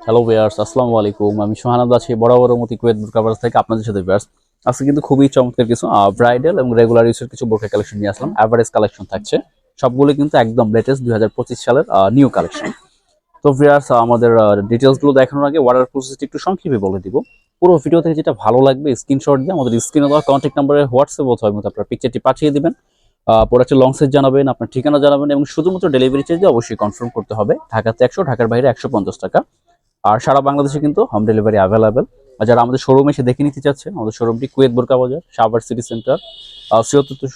Hello viewers, আসসালামু আলাইকুম। আমি সোহানাদ আছি বরাবরের মতো কুয়েত বোরকা বাজার থেকে আপনাদের সাথে ভিউয়ার্স। আজকে কিন্তু খুবই চমৎকার কিছু ব্রাইডাল এবং রেগুলার ইউজের কিছু বোরকা কালেকশন নিয়ে আসলাম। এভারেজ কালেকশন থাকছে, সবগুলো কিন্তু একদম লেটেস্ট 2025 সালের নিউ কালেকশন। তো ভিউয়ার্স, আমাদের ডিটেলস গুলো দেখানোর আগে অর্ডার প্রসেসটি একটু সংক্ষেপে বলে দিব। পুরো ভিডিও থেকে যেটা ভালো লাগবে স্ক্রিনশট দিয়ে আমাদের স্ক্রিনে দেওয়া কন্ট্যাক্ট নাম্বারে হোয়াটসঅ্যাপ অথবা আপনার পিকচারটি পাঠিয়ে দিবেন। প্রোডাক্টের লং সাইজ জানাবেন, আপনার ঠিকানা জানাবেন এবং শুধুমাত্র ডেলিভারি চার্জ দিয়ে অবশ্যই কনফার্ম করতে হবে। ঢাকাতে 100, ঢাকার বাইরে 150 টাকা। আর সারা বাংলাদেশে কিন্তু হোম ডেলিভারি অ্যাভেলেবেল। আর যারা আমাদের শোরুমে এসে দেখে নিতে চাচ্ছেন, আমাদের শোরুমটি কুয়েত বোরকা বাজার, সাভার সিটি সেন্টার,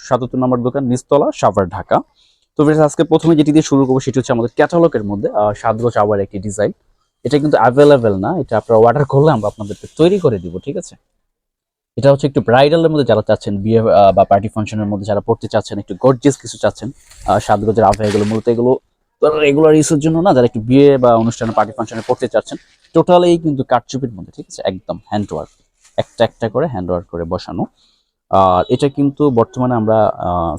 77 নম্বর দোকান, নিচতলা, সাভার, ঢাকা। তো আজকে প্রথমে যেটি দিয়ে শুরু করবো সেটি হচ্ছে আমাদের ক্যাটালগের মধ্যে সাদগো চাওয়ার একটি ডিজাইন। এটা কিন্তু অ্যাভেলেবেল না, এটা আপনারা অর্ডার করলে আমরা আপনাদেরকে তৈরি করে দিব, ঠিক আছে। এটা হচ্ছে একটু ব্রাইডালের মধ্যে যারা চাচ্ছেন, বিয়ে বা পার্টি ফাংশনের মধ্যে যারা পড়তে চাচ্ছেন, একটু গর্জিয়াস কিছু চাচ্ছেন, সাদগোজের আভা, এগুলো মূলত এগুলো রেগুলার ইউজের জন্য না, যারা একটু বিয়ে বা অনুষ্ঠানে পার্টি ফাংশনে পড়তে চাচ্ছেন। টোটালি কিন্তু কারচুপির মধ্যে, ঠিক আছে, একদম হ্যান্ড ওয়ার্ক, একটা একটা করে হ্যান্ড ওয়ার্ক করে বসানো। আর এটা কিন্তু বর্তমানে আমরা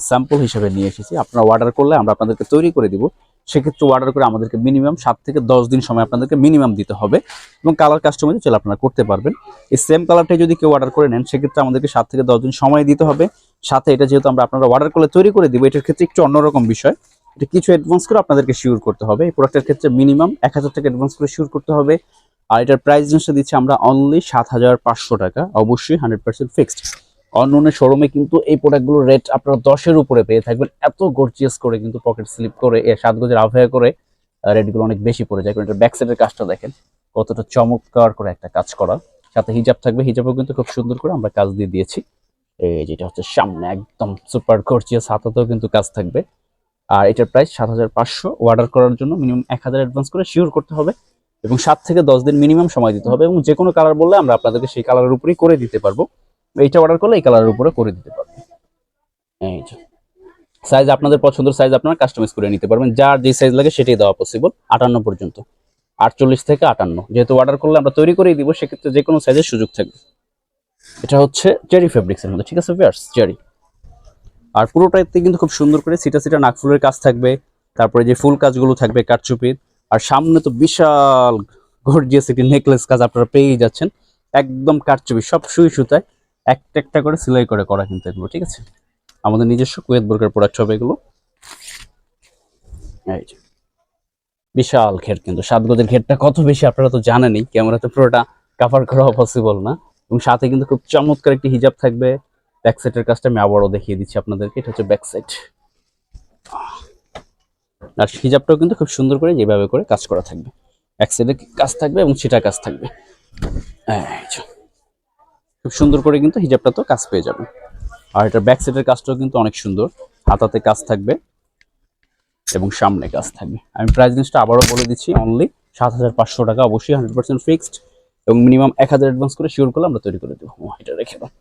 স্যাম্পল হিসেবে নিয়ে এসেছি। আপনারা অর্ডার করলে আমরা আপনাদেরকে তৈরি করে দিব। সেক্ষেত্রে অর্ডার করে আমাদেরকে মিনিমাম 7 থেকে 10 দিন সময় আপনাদেরকে মিনিমাম দিতে হবে, এবং কালার কাস্টমাইজ চলে আপনারা করতে পারবেন। এই সেম কালারটাই যদি কেউ অর্ডার করে নেন, সেক্ষেত্রে আমাদেরকে 7 থেকে 10 দিন সময় দিতে হবে। সাথে এটা যেহেতু আমরা আপনারা অর্ডার করলে তৈরি করে দিব, এটার ক্ষেত্রে একটু অন্যরকম বিষয়। এটা কিছু অ্যাডভান্স করে আপনাদেরকে শিওর করতে হবে। এই প্রোডাক্টের ক্ষেত্রে মিনিমাম 1000 টাকা অ্যাডভান্স করে শিওর করতে হবে। আর এটার প্রাইস জিনিসটা দিচ্ছি আমরা অনলি 7500 টাকা, অবশ্যই 100% ফিক্সড। অন্য শোরুমে কিন্তু এই প্রোডাক্টগুলোর রেট আপনারা 10-এর উপরে পেয়ে থাকবেন। এত গর্জিয়াস করে কিন্তু পকেট স্লিপ করে, সাজগোজের আভায়া করে রেটগুলো অনেক বেশি পড়ে যায়। কারণ এটা ব্যাক সাইডের কাজটা দেখেন কতটা চমৎকার করে একটা কাজ করা। সাথে হিজাব থাকবে, হিজাবও কিন্তু খুব সুন্দর করে আমরা কাজ দিয়ে দিয়েছি। এই যেটা হচ্ছে সামনে একদম সুপার গর্জিয়াস, হাতাতেও কিন্তু কাজ থাকবে। আর এটার প্রাইস 7500। অর্ডার করার জন্য মিনিমাম 1000 অ্যাডভান্স করে শিওর করতে হবে, এবং 7 থেকে 10 দিন মিনিমাম সময় দিতে হবে। এবং যে কোনো কালার বললে আমরা আপনাদেরকে সেই কালারের উপরেই করে দিতে পারবো। এইটা অর্ডার করলে এই কালারের উপরে করে দিতে পারবো। এই যে সাইজ আপনাদের পছন্দের সাইজ আপনারা কাস্টমাইজ করে নিতে পারবেন, যার যে সাইজ লাগে সেটাই দেওয়া পসিবল। 58 পর্যন্ত, 48 থেকে 58 যেহেতু অর্ডার করলে আমরা তৈরি করেই দিব, সেক্ষেত্রে যে কোনো সাইজের সুযোগ থাকবে। এটা হচ্ছে চেরি ফেব্রিক্সের মধ্যে, ঠিক আছে ভিউয়ার্স, চেরি। আর পুরোটাতে কিন্তু খুব সুন্দর করে সিটা সিটা নাকফুলের কাজ থাকবে। তারপরে যে ফুল কাজগুলো থাকবে কারচুপির। আর সামনে তো বিশাল গর্জিয়াস একটি নেকলেস কাজ আপনারা পেয়ে যাচ্ছেন, একদম কারচুপি, সব সুই সুতায় একটা একটা করে সেলাই করে করা কিন্তু এগুলো, ঠিক আছে। আমাদের নিজস্ব কুয়েত বোরকার প্রোডাক্ট হবে এগুলো। এই যে বিশাল ঘের, কিন্তু 7 গজের ঘেরটা কত বেশি আপনারা তো জানেনই, ক্যামেরাতে পুরোটা কভার করা পসিবল না। এবং সাথে কিন্তু খুব চমৎকার একটি হিজাব থাকবে। ব্যাক সাইডের কাজটা আমি আবারও দেখিয়ে দিচ্ছি আপনাদেরকে, এটা হচ্ছে ব্যাক সাইড। আর হিজাবটাও কিন্তু খুব সুন্দর করে যেভাবে করে কাজ করা থাকবে, এক সাইডে কাজ থাকবে এবং সেটা কাজ থাকবে। এই যে খুব সুন্দর করে কিন্তু হিজাবটা তো কাজ পেয়ে যাবে। আর এটার ব্যাক সাইডের কাজটাও কিন্তু অনেক সুন্দর, হাতাতে কাজ থাকবে এবং সামনে কাজ থাকবে। আমি প্রাইস জিনিসটা আবারও বলে দিচ্ছি, অনলি 7500 টাকা, অবশ্যই 100% ফিক্সড, এবং মিনিমাম 1000 অ্যাডভান্স করে শিওর করলে আমরা তৈরি করে দেবো। এটা রেখে দাও।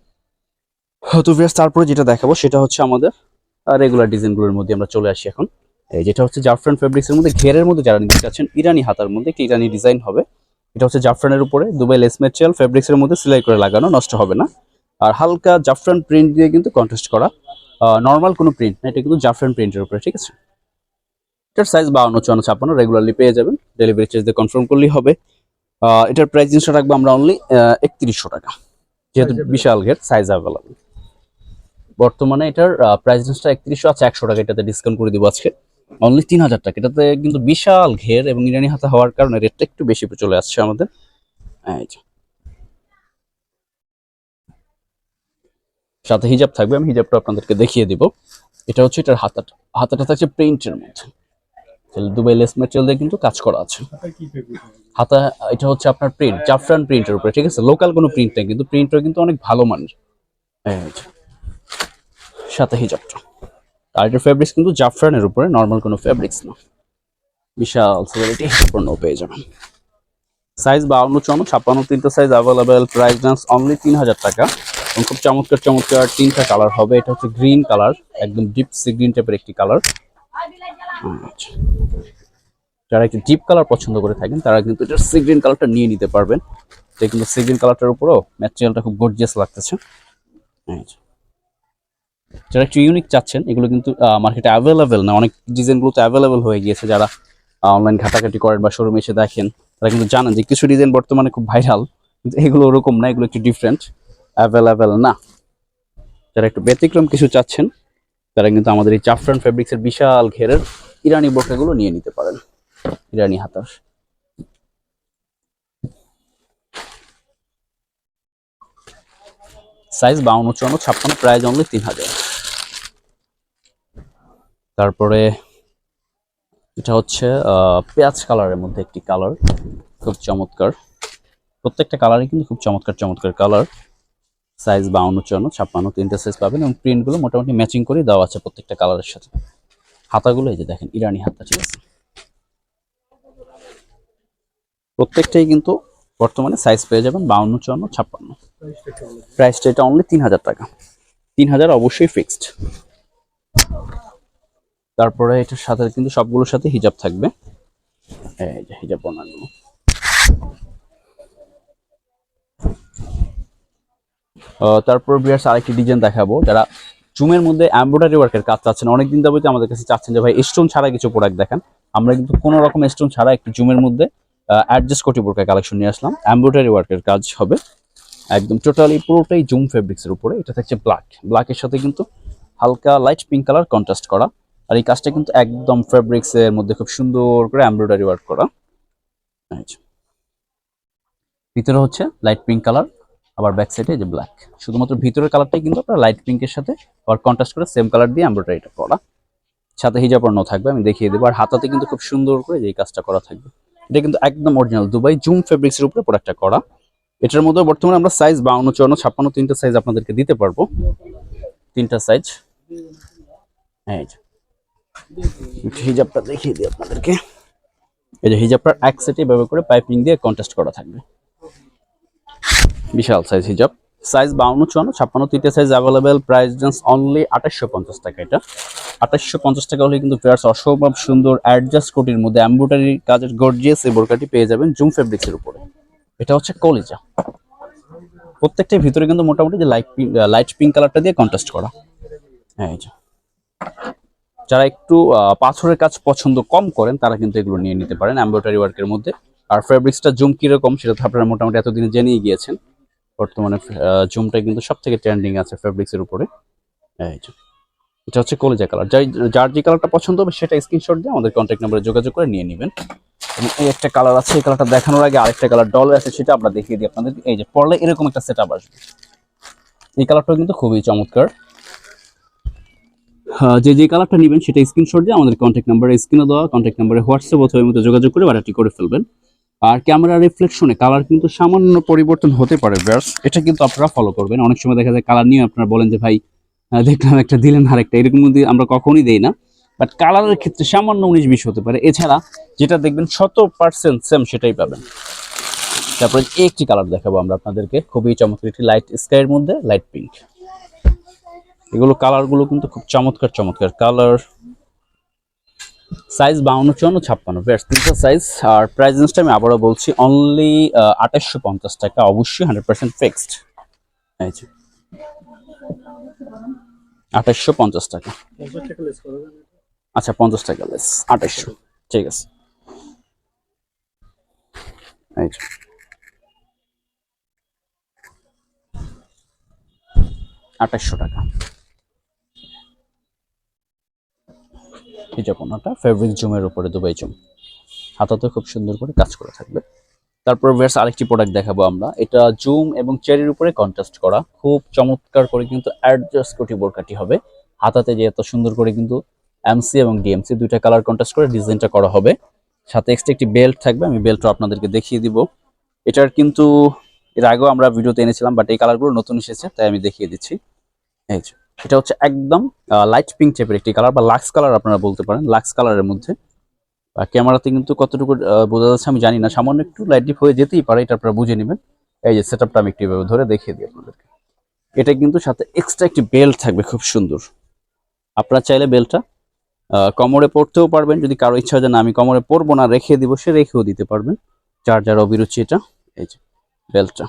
তো ভিউয়ার্স, তারপরে যেটা দেখাবো সেটা হচ্ছে আমাদের রেগুলার ডিজাইনগুলোর মধ্যে আমরা চলে আসি এখন। এই যেটা হচ্ছে জাফরান ফেব্রিক্সের মধ্যে ঘেরের মধ্যে যারা নিতে চাচ্ছেন, ইরানি হাতার মধ্যে একটি ইরানি ডিজাইন হবে। এটা হচ্ছে জাফরানের উপরে দুবাই লেস মেটেরিয়াল ফেব্রিক্সের মধ্যে সেলাই করে লাগানো, নষ্ট হবে না। আর হালকা জাফরান প্রিন্ট দিয়ে কিন্তু কন্ট্রাস্ট করা, নর্মাল কোনো প্রিন্ট না, এটা কিন্তু জাফরান প্রিন্টের উপরে, ঠিক আছে। এটার সাইজ 52, 54, 56 রেগুলারলি পেয়ে যাবেন, ডেলিভারি চার্জ দিয়ে কনফার্ম করলেই হবে। এটার প্রাইস জিনিসটা রাখবো আমরা অনলি 3100 টাকা, যেহেতু বিশাল ঘের, সাইজ অ্যাভেলেবল। বর্তমানে এটার প্রাইস জিনিসটা 3100 আছে, 100 টাকা এটাতে ডিসকাউন্ট করে দিব আজকে, অনলি 3000 টাকা। এটাতে কিন্তু বিশাল ঘের এবং ইরানি হাতা হওয়ার কারণে রেটটা একটু বেশি চলে আসছে আমাদের। এই যে সাথে হিজাব থাকবে, আমি হিজাবটা আপনাদেরকে দেখিয়ে দিব। এটা হচ্ছে এটার হাতাটা, হাতাটা থাকছে প্রিন্টের মধ্যে, দুবাই লেস মেটেরিয়াল দিয়ে কিন্তু কাজ করা আছে। হাতা এটা হচ্ছে আপনার প্রিন্ট, জাফরান প্রিন্টের উপরে, ঠিক আছে, লোকাল কোনো প্রিন্ট নেই, কিন্তু প্রিন্টটা কিন্তু অনেক ভালো মানের। সাথে হিজাবটা, আর এটার ফেব্রিক্স কিন্তু জাফরানের উপরে, নর্মাল কোনো ফেব্রিক্স না। বিশাল কোয়ালিটি পণ্য পেয়ে যাবেন। সাইজ 52, 54, 56 তিনটা size available. Price range only 3000 টাকা, এবং খুব চমৎকার চমৎকার তিনটা কালার হবে। এটা হচ্ছে গ্রিন কালার, একদম ডিপ সি গ্রিন টাইপের একটি কালার। যারা একটু ডিপ কালার পছন্দ করে থাকেন তারা কিন্তু এটার সি গ্রিন কালারটা নিয়ে নিতে পারবেন। এটা কিন্তু সি গ্রিন কালারটার উপরেও ম্যাটেরিয়ালটা খুব গর্জিয়াস লাগতেছে। যারা একটু ইউনিক চাচ্ছেন, এগুলো কিন্তু মার্কেটে অ্যাভেলেবেল না, অনেক ডিজাইনগুলো তো অ্যাভেলেবেল হয়ে গিয়েছে। যারা অনলাইন ঘাটাঘাটি করেন বা শোরুমে এসে দেখেন, তারা কিন্তু জানেন যে কিছু ডিজাইন বর্তমানে খুব ভাইরাল, কিন্তু এগুলো ওরকম না, এগুলো একটু ডিফারেন্ট, অ্যাভেলেবেল না। যারা একটু ব্যতিক্রম কিছু চাচ্ছেন তারা কিন্তু আমাদের এই জাফরান ফেব্রিক্সের বিশাল ঘেরের ইরানি বোরকাগুলো নিয়ে নিতে পারেন, ইরানি হাতার। Size 52, 54, 56, price only 3000। তারপরে এটা হচ্ছে পেঁয়াজ কালারের মধ্যে একটি কালার, খুব চমৎকার। প্রত্যেকটা কালারই কিন্তু খুব চমৎকার চমৎকার কালার। সাইজ 52, 54, 56 তিনটা সাইজ পাবেন এবং প্রিন্টগুলো মোটামুটি ম্যাচিং করে দেওয়া আছে প্রত্যেকটা কালারের সাথে। হাতাগুলো এই যে দেখেন ইরানি হাতা, ঠিক আছে। প্রত্যেকটাই কিন্তু বর্তমানে সাইজ পেয়ে যাবেন 52, 54, 56। প্রাইসটা এটা অনলি 3000 টাকা, 3000 অবশ্যই ফিক্সড। তারপরে এটার সাথে কিন্তু সবগুলোর সাথে হিজাব থাকবে, এই যে হিজাব বানানো। তারপর বিয়ার্স আরেকটি ডিজাইন দেখাবো, যারা জুমের মধ্যে এমব্রয়ডারি ওয়ার্কের কাজ চাচ্ছেন, অনেকদিন যাবতীয় আমাদের কাছে চাচ্ছেন যে ভাই স্টোন ছাড়া কিছু প্রোডাক্ট দেখান। আমরা কিন্তু কোনো রকম স্টোন ছাড়া একটি জুমের মধ্যে অ্যাডজাস্ট কোটি বোরকা কালেকশন নিয়ে আসলাম। এমব্রয়ডারি ওয়ার্কের কাজ হবে একদম টোটালি পুরোটাই জুম ফেব্রিক্সের উপরে। এটা থাকছে ব্ল্যাকের সাথে কিন্তু হালকা লাইট পিঙ্ক কালার কন্ট্রাস্ট করা, আর এই কাজটা কিন্তু একদম ফেব্রিক্সের মধ্যে খুব সুন্দর করে এমব্রয়ডারি ওয়ার্ক করা। ভিতরে হচ্ছে লাইট পিঙ্ক কালার, আবার ব্যাক সাইডে যে ব্ল্যাক, শুধুমাত্র ভিতরের কালারটাই কিন্তু আপনার লাইট পিঙ্কের সাথে আবার কন্ট্রাস্ট করে সেম কালার দিয়ে এমব্রয়ডারিটা করা। সাথে হিজাব পরানো থাকবে, আমি দেখিয়ে দেবো। আর হাতাতে কিন্তু খুব সুন্দর করে যে কাজটা করা থাকবে। এটা কিন্তু একদম অরিজিনাল দুবাই জুম ফেব্রিক্সের উপরে প্রোডাক্টটা করা। এটার মধ্যে বর্তমানে আমরা সাইজ 52, 54, 56 তিনটা সাইজ আপনাদেরকে দিতে পারবো, তিনটা সাইজ। এই যে হিজাবটা দেখিয়ে দিই আপনাদেরকে, এই যে হিজাবটার এক সেটে ব্যবহার করে পাইপিং দিয়ে কন্ট্রাস্ট করা থাকবে, বিশাল সাইজ হিজাব। সাইজ 52, 54, 56 তিনটা size available. Price just only 2850 টাকা। এটা 2850 টাকা হলে কিন্তু ফেয়ার্স অসম্ভব সুন্দর অ্যাডজাস্ট কোটির মধ্যে এমব্রয়ডারি কাজের গর্জিয়াস এই বোরকাটি পেয়ে যাবেন জুম ফেব্রিক্সের উপরে। এটা হচ্ছে কলিজা, প্রত্যেকটার ভিতরে কিন্তু মোটামুটি যে লাইট পিঙ্ক কালারটা দিয়ে কন্ট্রাস্ট করা। এই যে যারা একটু পাথরের কাজ পছন্দ কম করেন তারা কিন্তু এগুলো নিয়ে নিতে পারেন এমব্রয়ডারি ওয়ার্কের মধ্যে। আর ফেব্রিক্সটা জুম কিরকম সেটা তো আপনারা মোটামুটি এতদিনে জেনেই গিয়েছেন। বর্তমানে জুমটা কিন্তু সব থেকে ট্রেন্ডিং আছে ফেব্রিক্সের উপরে। এই যে এটা হচ্ছে কলিজা কালার, যার যে কালারটা পছন্দ হবে সেটা স্ক্রিনশট দিয়ে আমাদের কন্ট্যাক্ট নাম্বারে যোগাযোগ করে নিয়ে নেবেন। এবং এই একটা কালার আছে, এই কালারটা দেখানোর আগে আরেকটা কালার ডলে আছে, সেটা আমরা দেখিয়ে দিই আপনাদের। এই যে পরলে এরকম একটা সেট আপ আসবে, এই কালারটাও কিন্তু খুবই চমৎকার। যে কালারটা নেবেন সেটা স্ক্রিনশট দিয়ে আমাদের কন্ট্যাক্ট নাম্বারে, স্ক্রিনে দেওয়া কন্ট্যাক্ট নাম্বারে হোয়াটসঅ্যাপ অথবা এর মধ্যে যোগাযোগ করে অর্ডারটি করে ফেলবেন। আর ক্যামেরা রিফ্লেকশনে কালার কিন্তু সামান্য পরিবর্তন হতে পারে ভিউয়ার্স, এটা কিন্তু আপনারা ফলো করবেন। অনেক সময় দেখা যায় কালার নিয়ে আপনারা বলেন যে ভাই দেখলাম একটা দিলেন আরেকটা, এরকম আমরা কখনই দেই না। বাট কালারের ক্ষেত্রে সামান্য 19-20 হতে পারে, এছাড়া যেটা দেখবেন 100% সেম সেটাই পাবেন। তারপরে একটি কালার দেখাবো আমরা আপনাদেরকে, খুবই চমৎকার একটি লাইট স্কাইয়ের মধ্যে লাইট পিঙ্ক। এগুলো কালারগুলো কিন্তু খুব চমৎকার চমৎকার কালার। সাইজ 52, 54, 56 বেশ তিনটা সাইজ। আর প্রাইস রেঞ্জটা আমি আবারও বলছি অনলি 2850 টাকা, অবশ্যই 100% ফিক্সড। এই যে 2850 টাকা। আচ্ছা 50 টাকা লেস, 2800, ঠিক আছে। এই যে 2800 টাকা হিজাবটা ফেব্রিক জুমের উপরে দুবাই জুম, হাতাতে খুব সুন্দর করে কাজ করে থাকবে। তারপর ভিউয়ার্স আরেকটি প্রোডাক্ট দেখাবো আমরা, এটা জুম এবং চেরির উপরে কন্ট্রাস্ট করা, খুব চমৎকার করে কিন্তু অ্যাডজাস্ট কোটি বোরকাটি হবে। হাতাতে যে এত সুন্দর করে কিন্তু এমসি এবং ডিএমসি দুইটা কালার কন্ট্রাস্ট করে ডিজাইনটা করা হবে। সাথে এক্সট্রা একটি বেল্ট থাকবে, আমি বেল্টটা আপনাদেরকে দেখিয়ে দিব। এটার কিন্তু এর আগেও আমরা ভিডিওতে এনেছিলাম, বাট এই কালারগুলো নতুন এসেছে তাই আমি দেখিয়ে দিচ্ছি। এই যে এটা হচ্ছে একদম লাইট পিঙ্ক টাইপের একটি কালার বা লাক্স কালার আপনারা বলতে পারেন, লাক্স কালারের মধ্যে। ক্যামেরাতে কিন্তু কতটুকু বোঝা যাচ্ছে আমি জানি না, সামান্য একটু লাইট ডিপ হয়ে যেতেই পারে, এটা আপনারা বুঝে নেবেন। এই যে সেটআপটা আমি একটু এভাবে ধরে দেখিয়ে দিই আপনাদেরকে। এটা কিন্তু সাথে এক্সট্রা একটি বেল্ট থাকবে খুব সুন্দর। আপনারা চাইলে বেল্টটা কোমরে পরতেও পারবেন, যদি কারো ইচ্ছা হয় যে না আমি কোমরে পরবো না রেখে দিব, সে রেখেও দিতে পারবেন, যার যার অভিরুচি। এটা এই যে বেল্টটা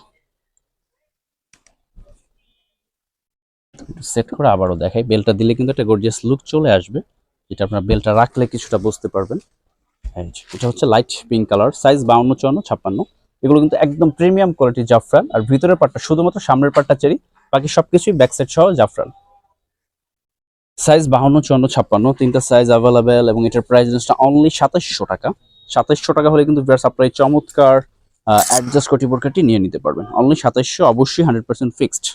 সেট করে আবারও দেখাই, বেল্টটা দিলে কিন্তু একটা গর্জিয়াস লুক চলে আসবে, যেটা আপনার বেল্টটা রাখলে কিছুটা বুঝতে পারবেন। এই যে, এটা হচ্ছে লাইট পিঙ্ক কালার, সাইজ 52, 54, 56। এগুলো কিন্তু একদম প্রিমিয়াম কোয়ালিটির জাফরান, আর ভিতরের পাটটা শুধুমাত্র সামনের পাটটা চেরি, বাকি সবকিছুই ব্যাক সাইড সহ জাফরান। সাইজ 52, 54, 56, তিনটা সাইজ অ্যাভেলেবেল, এবং এটার প্রাইস রেঞ্জটা অনলি 2700 টাকা। 2700 টাকা হলে কিন্তু ভিউয়ার্স আপনারা এই চমৎকার অ্যাডজাস্ট কোটি বোরকাটি নিয়ে নিতে পারবেন। অনলি 2700, অবশ্যই 100% ফিক্সড।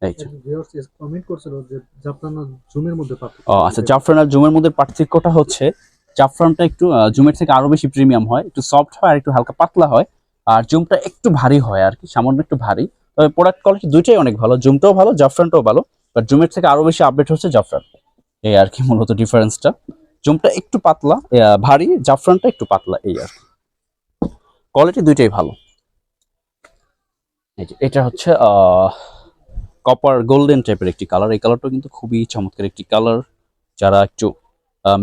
এই যে, কমেন্ট করছিল যে জাফরান আর জুমের মধ্যে পার্থক্য। আচ্ছা, জাফরান আর জুমের মধ্যে পার্থক্যটা হচ্ছে জাফরানটা একটু জুমের থেকে আরো বেশি প্রিমিয়াম হয়, একটু সফট হয় আর একটু হালকা পাতলা হয়। আর জুমটা একটু ভারী হয় আর কি, সামান্য একটু ভারী। তবে প্রোডাক্ট কোয়ালিটি দুইটাই অনেক ভালো, জুমটাও ভালো, জাফরানটাও ভালো। বাট জুমের থেকে আরো বেশি আপডেট হচ্ছে জাফরান, এই আর কি মূলত ডিফারেন্সটা। জুমটা একটু পাতলা ভারী, জাফরানটা একটু পাতলা, এই আর কি। কোয়ালিটি দুইটাই ভালো। এই যে, এটা হচ্ছে কপার গোল্ডেন টাইপের একটি কালার। এই কালারটা কিন্তু খুবই চমৎকার একটি কালার। যারা একটু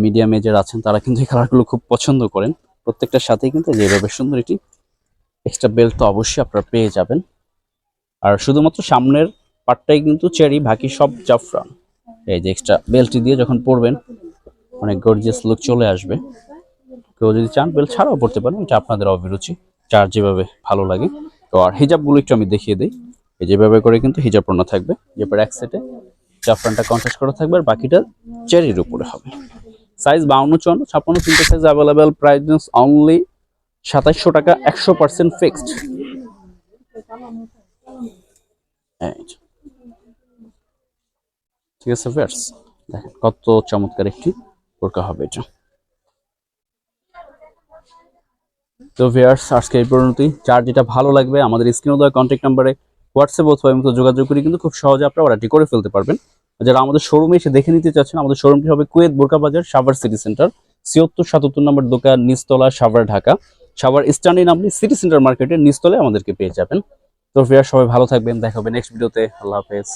মিডিয়াম এজের আছেন তারা কিন্তু এই কালারগুলো খুব পছন্দ করেন। প্রত্যেকটার সাথেই কিন্তু যেভাবে সুন্দর একটি এক্সট্রা বেল্ট তো অবশ্যই আপনারা পেয়ে যাবেন। আর শুধুমাত্র সামনের পার্টটাই কিন্তু চেরি, বাকি সব জাফরান। এই যে এক্সট্রা বেল্টটি দিয়ে যখন পরবেন অনেক গর্জিয়াস লুক চলে আসবে। কেউ যদি চান বেল্ট ছাড়াও পড়তে পারেন, এটা আপনাদের অভিরুচি, যার যেভাবে ভালো লাগে। তো আর হিজাবগুলো একটু আমি দেখিয়ে দিই। এই যেভাবে করে কিন্তু হিজাব পরানো থাকবে, এরপর এক সেটে জাফরানটা কন্ট্রাস্ট করা থাকবে, আর বাকিটা চেরির উপরে হবে। সাইজ 52, 54, 56, তিনটে সাইজ অ্যাভেলেবেল। প্রাইস অনলি 2700 টাকা, 100% ফিক্সড। ঠিক আছে ভিউয়ার্স, দেখেন কত চমৎকার একটি বোরকা হবে এটা। তো ভিউয়ার্স, আজকে এই পর্যন্তই। যার যেটা ভালো লাগবে আমাদের স্ক্রিনে দেওয়া কন্ট্যাক্ট নাম্বারে হোয়াটসঅ্যাপ অথবা ইমোতে যোগাযোগ করে কিন্তু খুব সহজে আপনারা অর্ডারটি করে ফেলতে পারবেন। যারা আমাদের শোরুমে এসে দেখে নিতে চাচ্ছেন, আমাদের শোরুমটি হবে কুয়েত বোরকা বাজার, সাভার সিটি সেন্টার, 76-77 নম্বর দোকান, নিচতলা, সাভার, ঢাকা। সাভার স্ট্যান্ডে নামলে সিটি সেন্টার মার্কেটের নিচতলায় আমাদেরকে পেয়ে যাবেন। তো ভিউয়ার্স, সবাই ভালো থাকবেন, দেখা হবে নেক্সট ভিডিওতে। আল্লাহ হাফেজ।